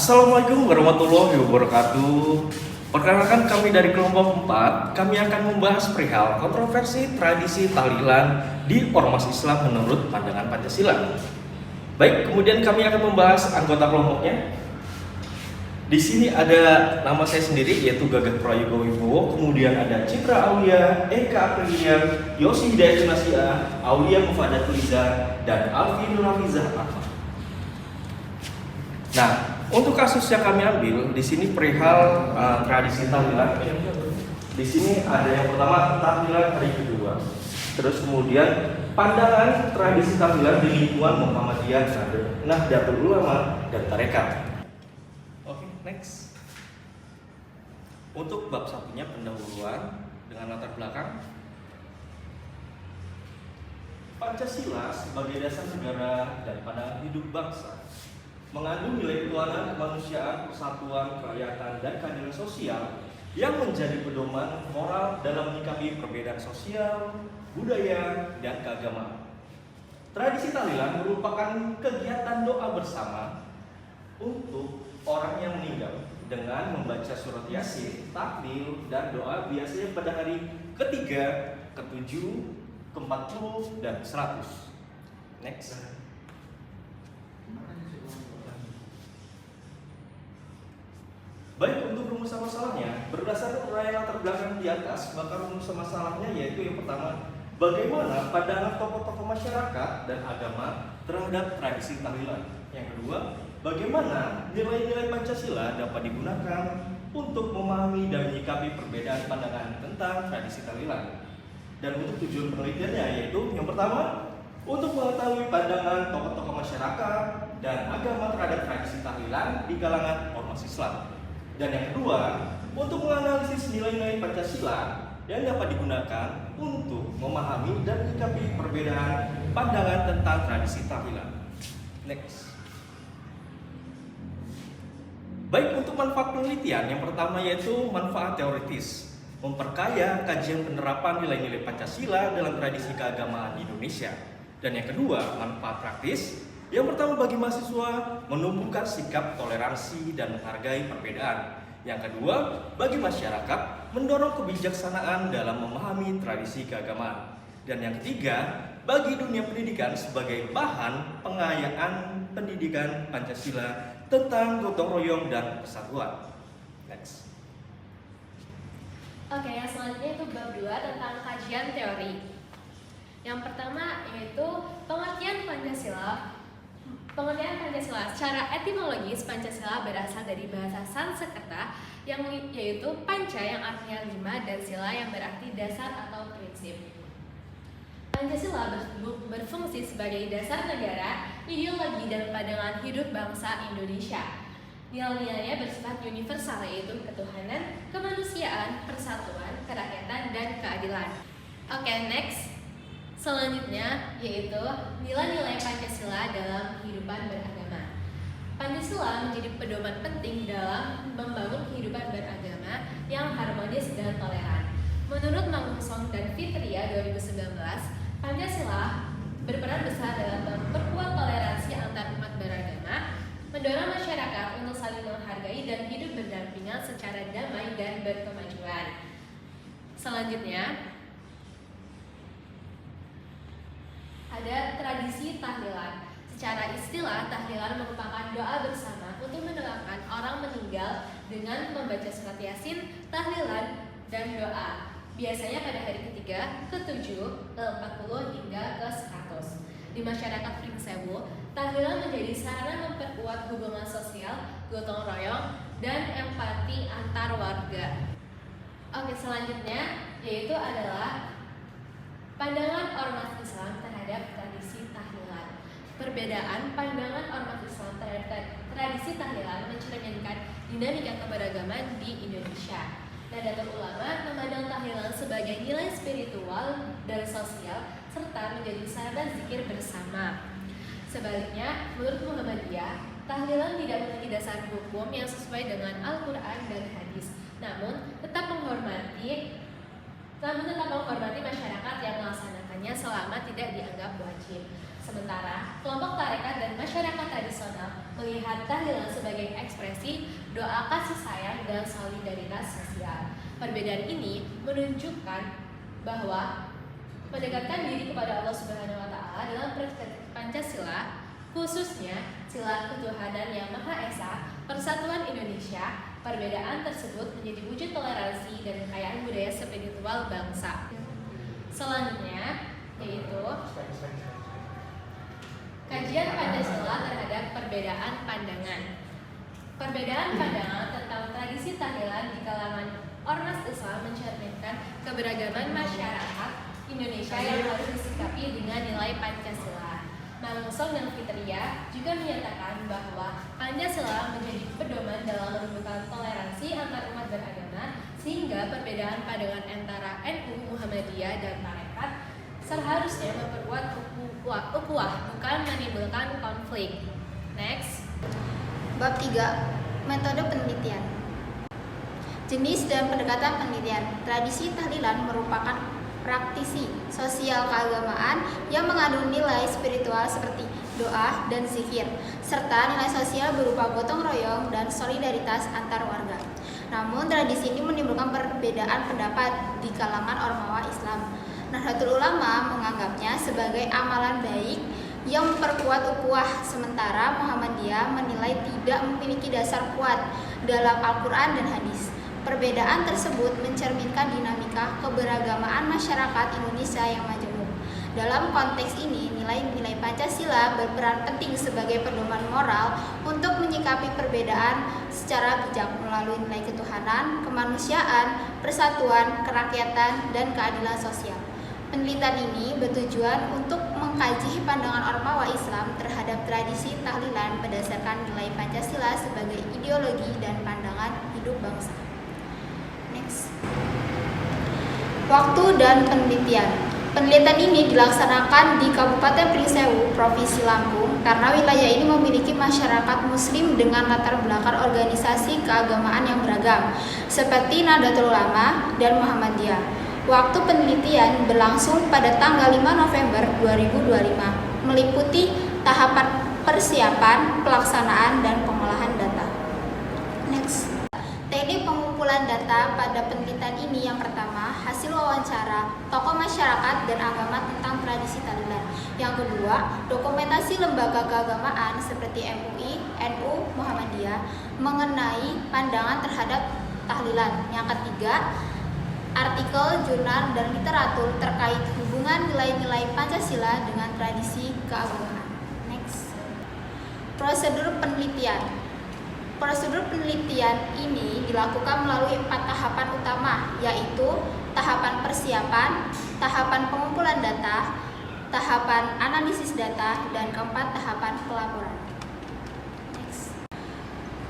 Assalamualaikum warahmatullahi wabarakatuh. Perkenalkan kami dari kelompok 4, kami akan membahas perihal kontroversi tradisi tahlilan di Ormas Islam menurut pandangan Pancasila. Baik, kemudian kami akan membahas anggota kelompoknya. Di sini ada nama saya sendiri yaitu Gagat Prayoga Wibowo, kemudian ada Citra Aulia, Eka Aprilia, Yosi Hidayat Nasia, Aulia Mufadat Liza, dan Alfi Nurhafizah Ahmad. Nah, untuk kasus yang kami ambil di sini perihal tradisi tahlilan. Di sini ada yang pertama tahlilan hari kedua. Terus kemudian pandangan tradisi tahlilan di lingkungan Muhammadiyah, Nahdlatul Ulama, dan Tarekat. Oke, next. Untuk bab satunya pendahuluan dengan latar belakang Pancasila sebagai dasar negara dan pandangan hidup bangsa mengandung nilai ketuhanan, kemanusiaan, persatuan, kerakyatan, dan keadilan sosial yang menjadi pedoman moral dalam menyikapi perbedaan sosial, budaya, dan keagamaan. Tradisi tahlilan merupakan kegiatan doa bersama untuk orang yang meninggal dengan membaca surat Yasin, tahlil, dan doa biasanya pada hari ketiga, ke-7, ke-40, dan 100. Next. Baik, untuk rumus masalahnya, berdasarkan uraian latar belakang di atas, maka rumus masalahnya yaitu yang pertama, bagaimana pandangan tokoh-tokoh masyarakat dan agama terhadap tradisi tahlilan. Yang kedua, bagaimana nilai-nilai Pancasila dapat digunakan untuk memahami dan menyikapi perbedaan pandangan tentang tradisi tahlilan. Dan untuk tujuan penelitiannya yaitu yang pertama, untuk mengetahui pandangan tokoh-tokoh masyarakat dan agama terhadap tradisi tahlilan di kalangan ormas Islam. Dan yang kedua, untuk menganalisis nilai-nilai Pancasila yang dapat digunakan untuk memahami dan menyikapi perbedaan pandangan tentang tradisi tahlilan. Next. Baik, untuk manfaat penelitian, yang pertama yaitu manfaat teoritis, memperkaya kajian penerapan nilai-nilai Pancasila dalam tradisi keagamaan di Indonesia. Dan yang kedua, manfaat praktis. Yang pertama, bagi mahasiswa menumbuhkan sikap toleransi dan menghargai perbedaan. Yang kedua, bagi masyarakat mendorong kebijaksanaan dalam memahami tradisi keagamaan. Dan yang ketiga, bagi dunia pendidikan sebagai bahan pengayaan pendidikan Pancasila tentang gotong royong dan persatuan. Next. Oke, yang selanjutnya itu bab 2 tentang kajian teori. Yang pertama yaitu pengertian Pancasila. Pengertian Pancasila secara etimologis, Pancasila berasal dari bahasa Sanskerta yang yaitu panca yang artinya 5 dan sila yang berarti dasar atau prinsip. Pancasila berfungsi sebagai dasar negara, ideologi dan pandangan hidup bangsa Indonesia. Nilai-nilainya bersifat universal yaitu ketuhanan, kemanusiaan, persatuan, kerakyatan, dan keadilan. Oke, next. Selanjutnya yaitu nilai-nilai Pancasila dalam kehidupan beragama. Pancasila menjadi pedoman penting dalam membangun kehidupan beragama yang harmonis dan toleran. Menurut Mangun Song dan Fitria 2019, Pancasila berperan besar dalam memperkuat toleransi antar umat beragama, mendorong masyarakat untuk saling menghargai dan hidup berdampingan secara damai dan berkemajuan. Selanjutnya, ada tradisi tahlilan. Secara istilah, tahlilan merupakan doa bersama untuk mendoakan orang meninggal dengan membaca surat Yasin, tahlilan, dan doa. Biasanya pada hari ketiga, ke-7, ke-40, hingga ke-100. Di masyarakat Pringsewu, tahlilan menjadi sarana memperkuat hubungan sosial, gotong royong, dan empati antar warga. Oke, selanjutnya yaitu adalah pandangan ormas Islam terhadap tradisi tahlilan. Perbedaan pandangan ormas Islam terhadap tradisi tahlilan mencerminkan dinamika keberagaman di Indonesia. Nahdlatul Ulama memandang tahlilan sebagai nilai spiritual dan sosial serta menjadi sarana zikir bersama. Sebaliknya, menurut Muhammadiyah, tahlilan tidak memiliki dasar hukum yang sesuai dengan Al-Quran dan hadis, namun tetap menghormati masyarakat yang melaksanakannya selama tidak dianggap wajib. Sementara kelompok tarekat dan masyarakat tradisional melihat tahlilan sebagai ekspresi doa kasih sayang dan solidaritas sosial. Perbedaan ini menunjukkan bahwa mendekatkan diri kepada Allah Subhanahu wa taala dalam perspektif Pancasila, khususnya sila ketuhanan yang Maha Esa, persatuan Indonesia. Perbedaan tersebut menjadi wujud toleransi dan kekayaan budaya spiritual bangsa. Selanjutnya yaitu kajian Pancasila terhadap perbedaan pandangan. Perbedaan pandangan tentang tradisi tahlilan di kalangan ormas Islam mencerminkan keberagaman masyarakat Indonesia yang harus disikapi dengan nilai Pancasila. Mangsong dan Fitria juga menyatakan bahwa Pancasila menjadi pedoman dalam menumbuhkan toleransi antar umat beragama, sehingga perbedaan pandangan antara NU, Muhammadiyah, dan Tarekat seharusnya memperkuat ukhuwah, bukan menimbulkan konflik. Next. Bab 3. Metode penelitian. Jenis dan pendekatan penelitian. Tradisi tahlilan merupakan praktisi sosial keagamaan yang mengandung nilai spiritual seperti doa dan zikir, serta nilai sosial berupa gotong royong dan solidaritas antar warga. Namun tradisi ini menimbulkan perbedaan pendapat di kalangan ormawa Islam. Nahdlatul Ulama menganggapnya sebagai amalan baik yang memperkuat ukhuwah, sementara Muhammadiyah menilai tidak memiliki dasar kuat dalam Al-Quran dan hadis. Perbedaan tersebut mencerminkan dinamika keberagamaan masyarakat Indonesia yang majemuk. Dalam konteks ini, nilai-nilai Pancasila berperan penting sebagai pedoman moral untuk menyikapi perbedaan secara bijak melalui nilai ketuhanan, kemanusiaan, persatuan, kerakyatan, dan keadilan sosial. Penelitian ini bertujuan untuk mengkaji pandangan ormawa Islam terhadap tradisi tahlilan berdasarkan nilai Pancasila sebagai ideologi dan pandangan hidup bangsa. Next. Waktu dan penelitian. Penelitian ini dilaksanakan di Kabupaten Pringsewu, Provinsi Lampung, karena wilayah ini memiliki masyarakat Muslim dengan latar belakang organisasi keagamaan yang beragam, seperti Nahdlatul Ulama dan Muhammadiyah. Waktu penelitian berlangsung pada tanggal 5 November 2025, meliputi tahapan persiapan, pelaksanaan, dan pengolahan data. Next. Teknik pengumpulan data pada penelitian ini yang pertama, hasil wawancara tokoh masyarakat dan agama tentang tradisi tahlilan. Yang kedua, dokumentasi lembaga keagamaan seperti MUI, NU, Muhammadiyah mengenai pandangan terhadap tahlilan. Yang ketiga, artikel, jurnal, dan literatur terkait hubungan nilai-nilai Pancasila dengan tradisi keagamaan. Next. Prosedur penelitian. Prosedur penelitian ini dilakukan melalui 4 tahapan utama, yaitu tahapan persiapan, tahapan pengumpulan data, tahapan analisis data, dan keempat, tahapan pelaporan. Next.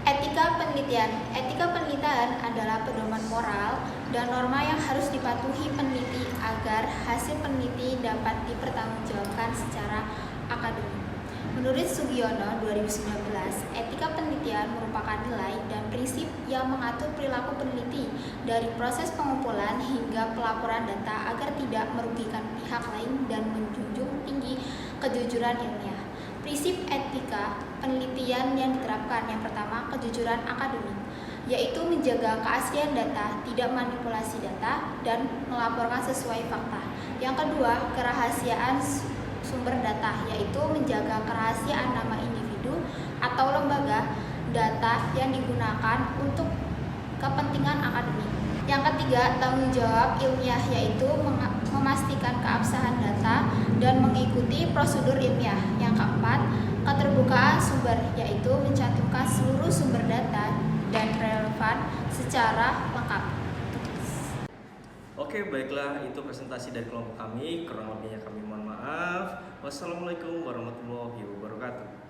Etika penelitian. Etika penelitian adalah pedoman moral dan norma yang harus dipatuhi peneliti agar hasil peneliti dapat dipertanggungjawabkan secara akademik. Menurut Sugiono 2019, etika penelitian merupakan nilai dan prinsip yang mengatur perilaku peneliti dari proses pengumpulan hingga pelaporan data agar tidak merugikan pihak lain dan menjunjung tinggi kejujuran ilmiah. Prinsip etika penelitian yang diterapkan, yang pertama, kejujuran akademik, yaitu menjaga keaslian data, tidak manipulasi data, dan melaporkan sesuai fakta. Yang kedua, kerahasiaan sumber data, yaitu menjaga kerahasiaan nama individu atau lembaga data yang digunakan untuk kepentingan akademik. Yang ketiga, tanggung jawab ilmiah, yaitu memastikan keabsahan data dan mengikuti prosedur ilmiah. Yang keempat, keterbukaan sumber, yaitu mencantumkan seluruh sumber data dan relevan secara lengkap. Oke, baiklah, itu presentasi dari kelompok kami. Kurang lebihnya kami mohon maaf. Wassalamualaikum warahmatullahi wabarakatuh.